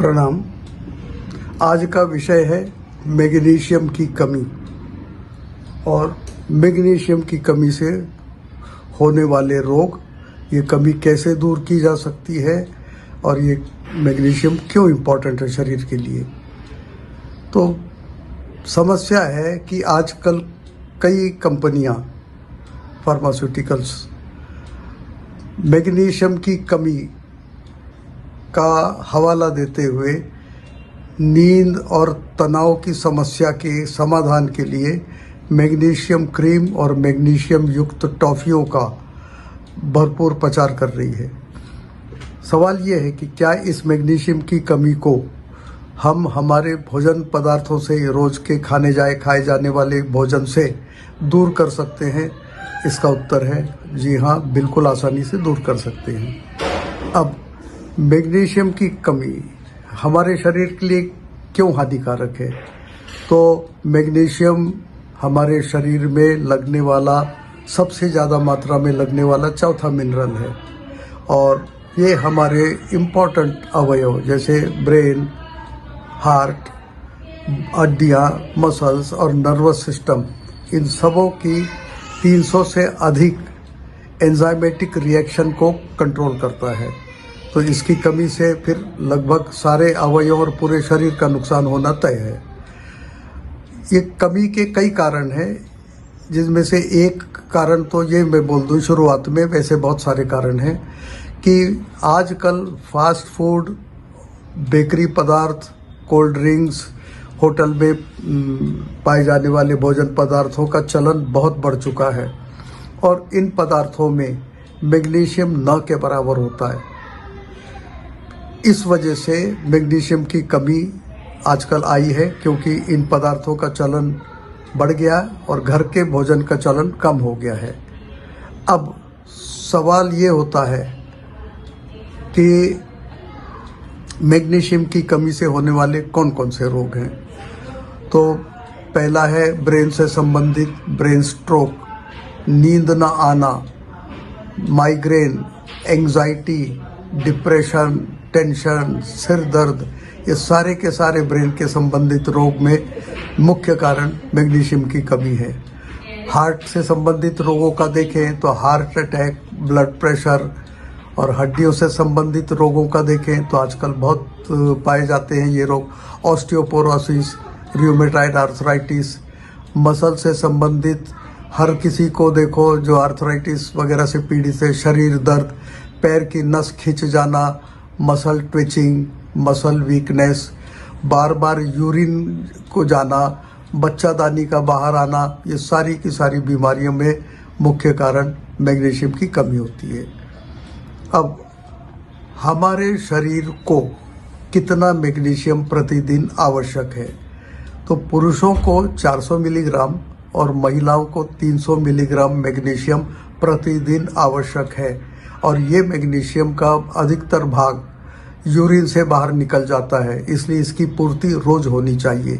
प्रणाम। आज का विषय है मैग्नीशियम की कमी और मैग्नीशियम की कमी से होने वाले रोग, ये कमी कैसे दूर की जा सकती है और ये मैग्नीशियम क्यों इम्पोर्टेंट है शरीर के लिए। तो समस्या है कि आजकल कई कंपनियां फार्मास्यूटिकल्स मैग्नीशियम की कमी का हवाला देते हुए नींद और तनाव की समस्या के समाधान के लिए मैग्नीशियम क्रीम और मैग्नीशियम युक्त टॉफ़ियों का भरपूर प्रचार कर रही है। सवाल ये है कि क्या इस मैग्नीशियम की कमी को हम हमारे भोजन पदार्थों से, रोज़ के खाए जाने वाले भोजन से दूर कर सकते हैं? इसका उत्तर है जी हाँ, बिल्कुल आसानी से दूर कर सकते हैं। अब मैग्नीशियम की कमी हमारे शरीर के लिए क्यों हानिकारक है? तो मैग्नीशियम हमारे शरीर में लगने वाला, सबसे ज़्यादा मात्रा में लगने वाला चौथा मिनरल है और ये हमारे इम्पोर्टेंट अवयव जैसे ब्रेन, हार्ट, हड्डियाँ, मसल्स और नर्वस सिस्टम, इन सबों की 300 से अधिक एंजाइमेटिक रिएक्शन को कंट्रोल करता है। तो इसकी कमी से फिर लगभग सारे अवयव और पूरे शरीर का नुकसान होना तय है। ये कमी के कई कारण हैं, जिसमें से एक कारण तो ये मैं बोल दूं शुरुआत में, वैसे बहुत सारे कारण हैं कि आजकल फास्ट फूड, बेकरी पदार्थ, कोल्ड ड्रिंक्स, होटल में पाए जाने वाले भोजन पदार्थों का चलन बहुत बढ़ चुका है और इन पदार्थों में मैग्नीशियम न के बराबर होता है। इस वजह से मैग्नीशियम की कमी आजकल आई है, क्योंकि इन पदार्थों का चलन बढ़ गया और घर के भोजन का चलन कम हो गया है। अब सवाल ये होता है कि मैग्नीशियम की कमी से होने वाले कौन कौन से रोग हैं। तो पहला है ब्रेन से संबंधित ब्रेन स्ट्रोक, नींद न आना, माइग्रेन, एंजाइटी, डिप्रेशन, टेंशन, सिर दर्द, ये सारे के सारे ब्रेन के संबंधित रोग में मुख्य कारण मैग्नीशियम की कमी है। हार्ट से संबंधित रोगों का देखें तो हार्ट अटैक, ब्लड प्रेशर, और हड्डियों से संबंधित रोगों का देखें तो आजकल बहुत पाए जाते हैं ये रोग, ऑस्टियोपोरोसिस, रूमेटॉइड आर्थराइटिस। मसल से संबंधित हर किसी को देखो जो आर्थराइटिस वगैरह से पीड़ित है, शरीर दर्द, पैर की नस खिंच जाना, मसल ट्विचिंग, मसल वीकनेस, बार बार यूरिन को जाना, बच्चादानी का बाहर आना, ये सारी की सारी बीमारियों में मुख्य कारण मैग्नीशियम की कमी होती है। अब हमारे शरीर को कितना मैग्नीशियम प्रतिदिन आवश्यक है? तो पुरुषों को 400 मिलीग्राम और महिलाओं को 300 मिलीग्राम मैग्नीशियम प्रतिदिन आवश्यक है और ये मैग्नीशियम का अधिकतर भाग यूरिन से बाहर निकल जाता है, इसलिए इसकी पूर्ति रोज होनी चाहिए।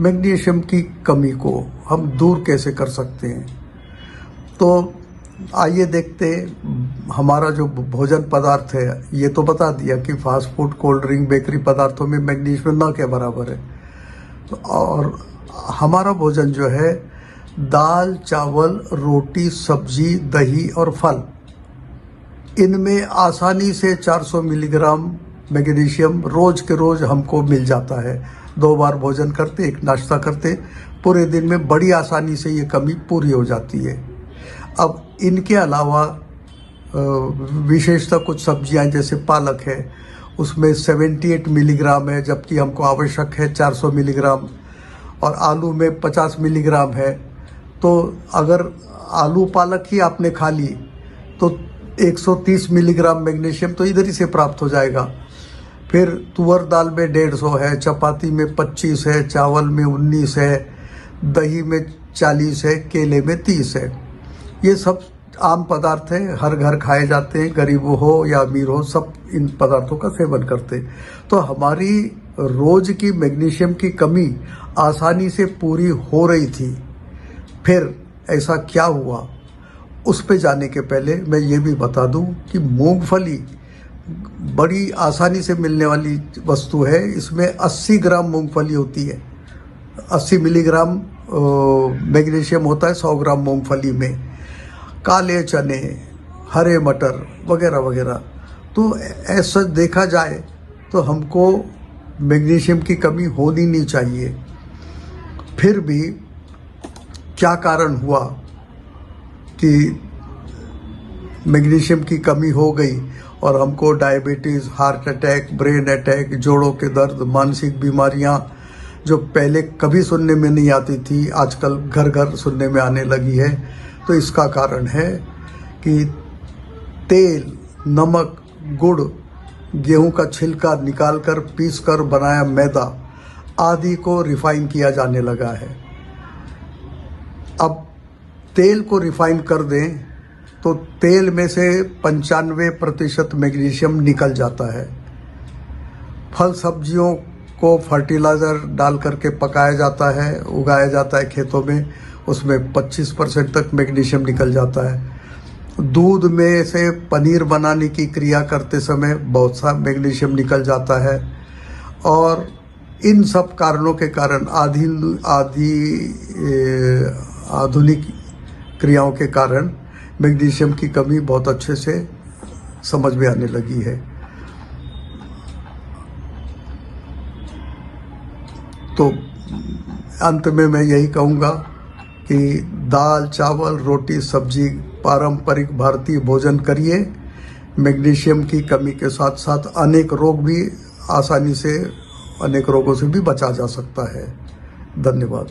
मैग्नीशियम की कमी को हम दूर कैसे कर सकते हैं? तो आइए देखते हैं। हमारा जो भोजन पदार्थ है, ये तो बता दिया कि fast food, cold drink, bakery पदार्थों में मैग्नीशियम न के बराबर है। और हमारा भोजन जो है दाल, चावल, रोटी, सब्जी, दही और फल, इनमें आसानी से 400 मिलीग्राम मैग्नीशियम रोज के रोज हमको मिल जाता है। 2 बार भोजन करते, एक नाश्ता करते, पूरे दिन में बड़ी आसानी से ये कमी पूरी हो जाती है। अब इनके अलावा विशेषतः कुछ सब्जियां जैसे पालक है, उसमें 78 मिलीग्राम है, जबकि हमको आवश्यक है 400 मिलीग्राम, और आलू में 50 मिलीग्राम है। तो अगर आलू पालक ही आपने खा ली तो 130 मिलीग्राम मैग्नीशियम तो इधर ही से प्राप्त हो जाएगा। फिर तुअर दाल में 150 है, चपाती में 25 है, चावल में 19 है, दही में 40 है, केले में 30 है। ये सब आम पदार्थ हैं, हर घर खाए जाते हैं, गरीब हो या अमीर हो, सब इन पदार्थों का सेवन करते हैं। तो हमारी रोज की मैग्नीशियम की कमी आसानी से पूरी हो रही थी। फिर ऐसा क्या हुआ, उस पे जाने के पहले मैं ये भी बता दूं कि मूंगफली बड़ी आसानी से मिलने वाली वस्तु है। इसमें 80 ग्राम मूंगफली होती है, 80 मिलीग्राम मैग्नीशियम होता है 100 ग्राम मूंगफली में। काले चने, हरे मटर वगैरह वगैरह। तो ऐसा देखा जाए तो हमको मैग्नीशियम की कमी होनी नहीं चाहिए। फिर भी क्या कारण हुआ कि मैग्नीशियम की कमी हो गई और हमको diabetes, heart attack, brain attack, जोड़ों के दर्द, मानसिक बीमारियां जो पहले कभी सुनने में नहीं आती थी आजकल घर घर सुनने में आने लगी है। तो इसका कारण है कि तेल, नमक, गुड़, गेहूं का छिलका निकालकर पीसकर बनाया मैदा आदि को रिफाइन किया जाने लगा है। अब तेल को रिफाइन कर दें तो तेल में से 95% मैग्नीशियम निकल जाता है। फल सब्जियों को फर्टिलाइज़र डाल करके पकाया जाता है, उगाया जाता है खेतों में, उसमें 25% तक मैग्नीशियम निकल जाता है। दूध में से पनीर बनाने की क्रिया करते समय बहुत सा मैग्नीशियम निकल जाता है। और इन सब कारणों के कारण आधुनिक क्रियाओं के कारण मैग्नीशियम की कमी बहुत अच्छे से समझ में आने लगी है। तो अंत में मैं यही कहूँगा कि दाल, चावल, रोटी, सब्जी, पारंपरिक भारतीय भोजन करिए। मैग्नीशियम की कमी के साथ साथ अनेक रोग भी आसानी से, अनेक रोगों से भी बचा जा सकता है। धन्यवाद।